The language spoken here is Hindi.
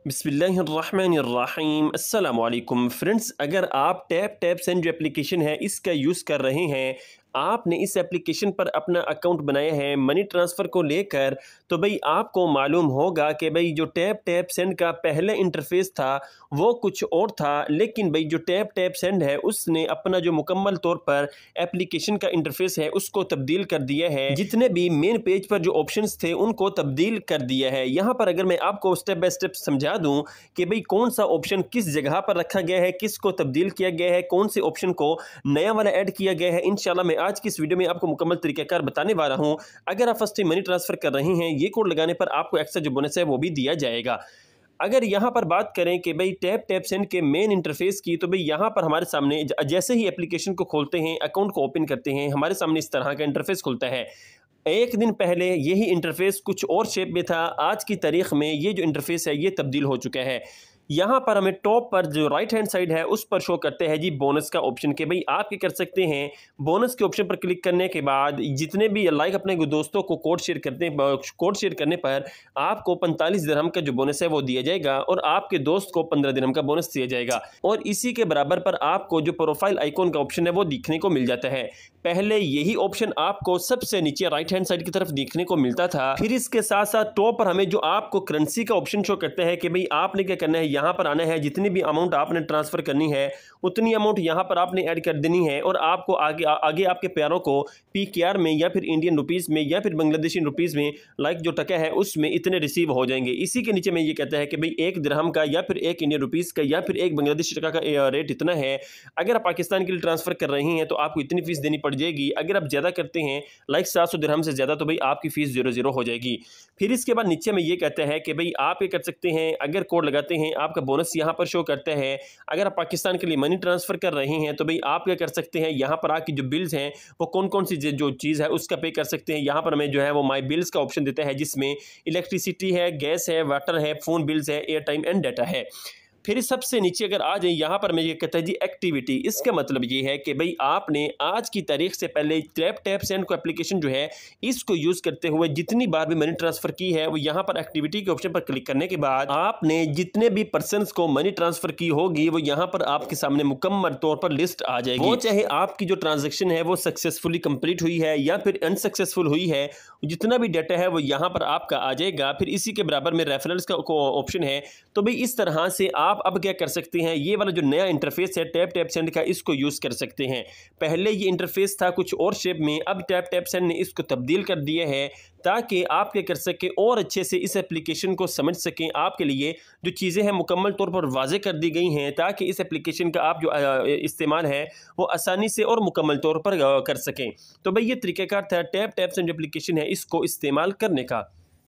बिस्मिल्लाहिर्रहमानिर्रहीम अस्सलाम वालेकुम फ्रेंड्स, अगर आप टैप टैप सेंड जो एप्लीकेशन है इसका यूज़ कर रहे हैं, आपने इस एप्लीकेशन पर अपना अकाउंट बनाया है मनी ट्रांसफ़र को लेकर, तो भाई आपको मालूम होगा कि भाई जो टैप टैप सेंड का पहले इंटरफेस था वो कुछ और था। लेकिन भाई जो टैप टैप सेंड है उसने अपना जो मुकम्मल तौर पर एप्लीकेशन का इंटरफेस है उसको तब्दील कर दिया है। जितने भी मेन पेज पर जो ऑप्शंस थे उनको तब्दील कर दिया है। यहाँ पर अगर मैं आपको स्टेप बाय स्टेप समझा दूं कि भाई कौन सा ऑप्शन किस जगह पर रखा गया है, किसको तब्दील किया गया है, कौन से ऑप्शन को नया वाला ऐड किया गया है, इंशाल्लाह मैं आज की इस वीडियो में आपको मुकम्मल तरीक़ाकार बताने वाला हूं। अगर आप फर्स्ट टाइम मनी ट्रांसफर कर रहे हैं, ये कोड लगाने पर आपको एक्स्ट्रा जो बोनस है वो भी दिया जाएगा। अगर यहाँ पर बात करें कि भाई टैप टैप सेंड के मेन इंटरफेस की, तो भाई यहाँ पर हमारे सामने जैसे ही एप्लीकेशन को खोलते हैं, अकाउंट को ओपन करते हैं, हमारे सामने इस तरह का इंटरफेस खुलता है। एक दिन पहले यही इंटरफेस कुछ और शेप में था, आज की तारीख में ये जो इंटरफेस है ये तब्दील हो चुका है। यहाँ पर हमें टॉप पर जो राइट हैंड साइड है उस पर शो करते हैं जी बोनस का ऑप्शन के भाई आप क्या कर सकते हैं। बोनस के ऑप्शन पर क्लिक करने के बाद जितने भी लाइक अपने दोस्तों को कोड शेयर करते हैं, कोड शेयर करने पर आपको 45 दिरहम का जो बोनस है वो दिया जाएगा और आपके दोस्त को 15 दिरहम का बोनस दिया जाएगा। और इसी के बराबर पर आपको जो प्रोफाइल आइकॉन का ऑप्शन है वो दिखने को मिल जाता है। पहले यही ऑप्शन आपको सबसे नीचे राइट हैंड साइड की तरफ देखने को मिलता था। फिर इसके साथ साथ टॉप पर हमें जो आपको करेंसी का ऑप्शन शो करता है कि भाई आपने क्या करना है, यहाँ पर आना है, जितनी भी अमाउंट आपने ट्रांसफर करनी है उतनी अमाउंट यहाँ पर आपने ऐड कर देनी है और आपको आगे आपके प्यारों को PKR में या फिर इंडियन रुपीज़ में या फिर बांग्लादेशी रुपीज़ में लाइक जो टका है उसमें इतने रिसीव हो जाएंगे। इसी के नीचे में ये कहता है कि भाई 1 दिरहम का या फिर 1 इंडियन रुपीज़ का या फिर 1 बांग्लादेशी टका का रेट इतना है। अगर आप पाकिस्तान के लिए ट्रांसफ़र कर रहे हैं तो आपको इतनी फीस देनी पड़ जाएगी। अगर आप ज़्यादा करते हैं लाइक 700 दिरहम से ज़्यादा तो भाई आपकी फ़ीस 0 हो जाएगी। फिर इसके बाद नीचे में ये कहता है कि भाई आप ये कर सकते हैं, अगर कोड लगाते हैं आपका बोनस यहाँ पर शो करता है। अगर आप पाकिस्तान के लिए मनी ट्रांसफ़र कर रहे हैं तो भाई आप क्या कर सकते हैं, यहाँ पर आपकी जो बिल्स हैं वो कौन कौन सी जो चीज़ है उसका पे कर सकते हैं। यहाँ पर हमें जो है वो माई बिल्स का ऑप्शन देता है जिसमें इलेक्ट्रिसिटी है, गैस है, वाटर है, फ़ोन बिल्स है, एयर टाइम एंड डाटा है। फिर सबसे नीचे अगर आ जाए यहाँ पर मैं ये कहता है जी एक्टिविटी। इसका मतलब ये है कि भाई आपने आज की तारीख से पहले टैप टैप सेंड को एप्लीकेशन जो है इसको यूज़ करते हुए जितनी बार भी मनी ट्रांसफ़र की है वो यहाँ पर एक्टिविटी के ऑप्शन पर क्लिक करने के बाद आपने जितने भी पर्सनस को मनी ट्रांसफ़र की होगी वो यहाँ पर आपके सामने मुकम्मल तौर पर लिस्ट आ जाएगी। वो चाहे आपकी जो ट्रांजेक्शन है वो सक्सेसफुली कंप्लीट हुई है या फिर अनसक्सेसफुल हुई है, जितना भी डाटा है वो यहाँ पर आपका आ जाएगा। फिर इसी के बराबर में रेफरेंस का ऑप्शन है। तो भाई इस तरह से आप अब क्या कर सकते हैं, ये वाला जो नया इंटरफेस है टैप टैप सेंड का इसको यूज़ कर सकते हैं। पहले ये इंटरफेस था कुछ और शेप में, अब टैप टैप सेंड ने इसको तब्दील कर दिया है ताकि आप क्या कर सकें और अच्छे से इस एप्लीकेशन को समझ सकें। आपके लिए जो चीज़ें हैं मुकम्मल तौर पर वाज़े कर दी गई हैं ताकि इस एप्लीकेशन का आप जो इस्तेमाल है वो आसानी से और मुकम्मल तौर पर कर सकें। तो भाई ये तरीक़ाकार था टैप टैप सेंड एप्लीकेशन है इसको इस्तेमाल करने का।